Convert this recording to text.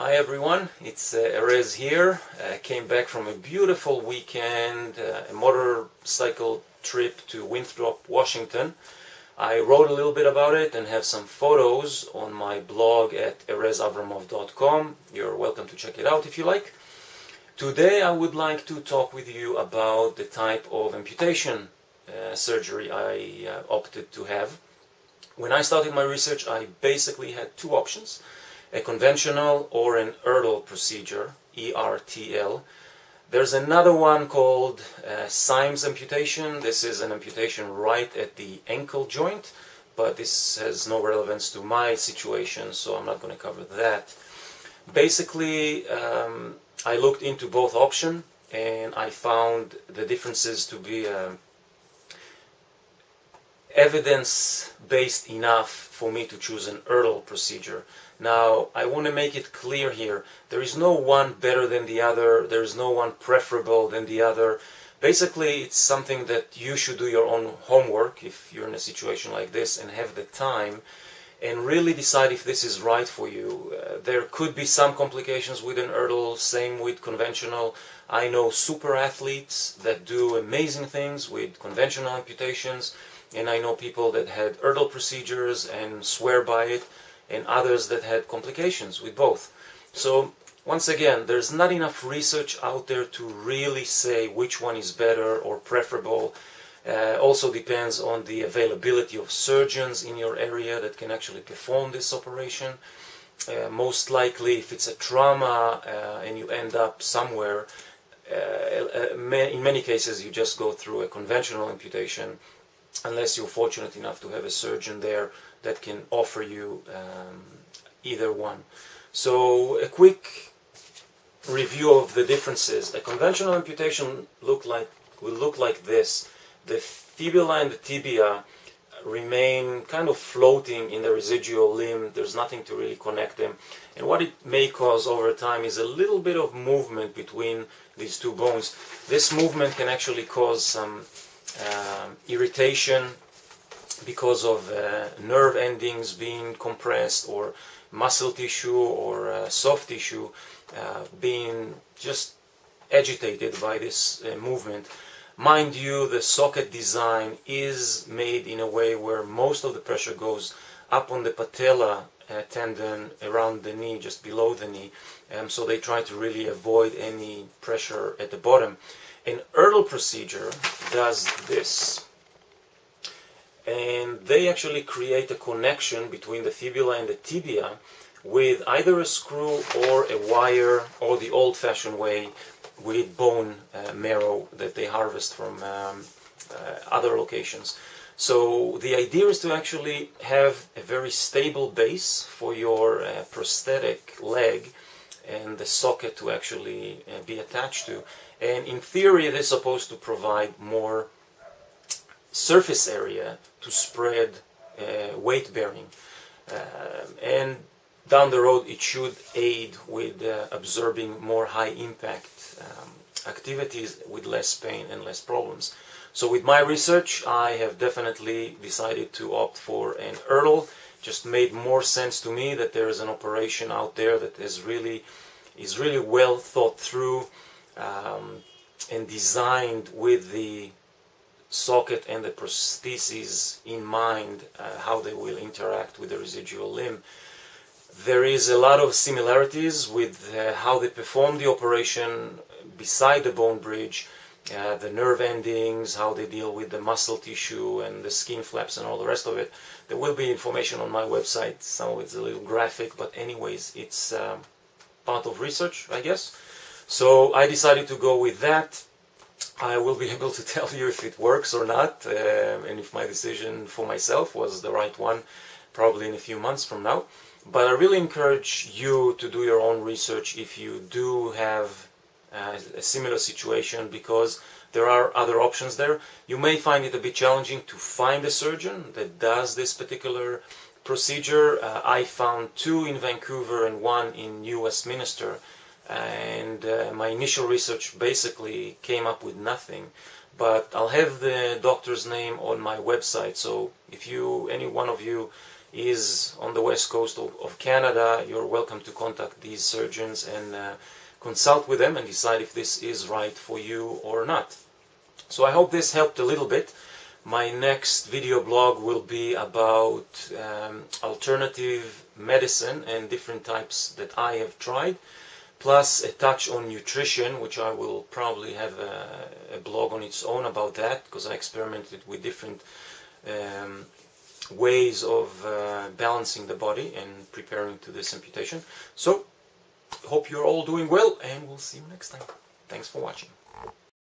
Hi everyone, it's Erez here. Came back from a beautiful weekend, a motorcycle trip to Winthrop, Washington. I wrote a little bit about it and have some photos on my blog at erezavramov.com. You're welcome to check it out if you like. Today I would like to talk with you about the type of amputation surgery I opted to have. When I started my research, I basically had two options: a conventional or an Ertl procedure, ERTL. There's another one called Symes amputation. This is an amputation right at the ankle joint, but this has no relevance to my situation, so I'm not going to cover that. Basically, I looked into both options and I found the differences to be evidence-based enough for me to choose an Ertl procedure. Now, I want to make it clear here, there is no one better than the other, there is no one preferable than the other. Basically, it's something that you should do your own homework if you're in a situation like this and have the time and really decide if this is right for you. There could be some complications with an Ertl, same with conventional. I know super athletes that do amazing things with conventional amputations, and I know people that had Ertl procedures and swear by it, and others that had complications with both. So once again, there's not enough research out there to really say which one is better or preferable. Also depends on the availability of surgeons in your area that can actually perform this operation. Most likely, if it's a trauma and you end up somewhere, in many cases you just go through a conventional amputation, unless you're fortunate enough to have a surgeon there that can offer you either one. So a quick review of the differences. A conventional amputation will look like this. The fibula and the tibia remain kind of floating in the residual limb. There's nothing to really connect them. And what it may cause over time is a little bit of movement between these two bones. This movement can actually cause some irritation because of nerve endings being compressed, or muscle tissue or soft tissue being just agitated by this movement. Mind you, the socket design is made in a way where most of the pressure goes up on the patella tendon around the knee, just below the knee, so they try to really avoid any pressure at the bottom. An Ertl procedure does this, and they actually create a connection between the fibula and the tibia with either a screw or a wire, or the old-fashioned way with bone marrow that they harvest from other locations. So the idea is to actually have a very stable base for your prosthetic leg and the socket to actually be attached to. And in theory, it is supposed to provide more surface area to spread weight bearing. And down the road, it should aid with absorbing more high impact activities with less pain and less problems. So with my research, I have definitely decided to opt for an Ertl. Just made more sense to me that there is an operation out there that is really well thought through and designed with the socket and the prostheses in mind, how they will interact with the residual limb. There is a lot of similarities with how they perform the operation beside the bone bridge, the nerve endings, how they deal with the muscle tissue and the skin flaps and all the rest of it. There will be information on my website. Some of it's a little graphic, but anyways, it's part of research, I guess. So I decided to go with that. I will be able to tell you if it works or not, and if my decision for myself was the right one, probably in a few months from now. But I really encourage you to do your own research if you do have a similar situation, because there are other options there. You may find it a bit challenging to find a surgeon that does this particular procedure. I found two in Vancouver and one in New Westminster, and my initial research basically came up with nothing. But I'll have the doctor's name on my website, so if any one of you is on the west coast of Canada, you're welcome to contact these surgeons and consult with them and decide if this is right for you or not. So I hope this helped a little bit. My next video blog will be about alternative medicine and different types that I have tried, plus a touch on nutrition, which I will probably have a blog on its own about that, because I experimented with different ways of balancing the body and preparing to this amputation. So, hope you're all doing well, and we'll see you next time. Thanks for watching.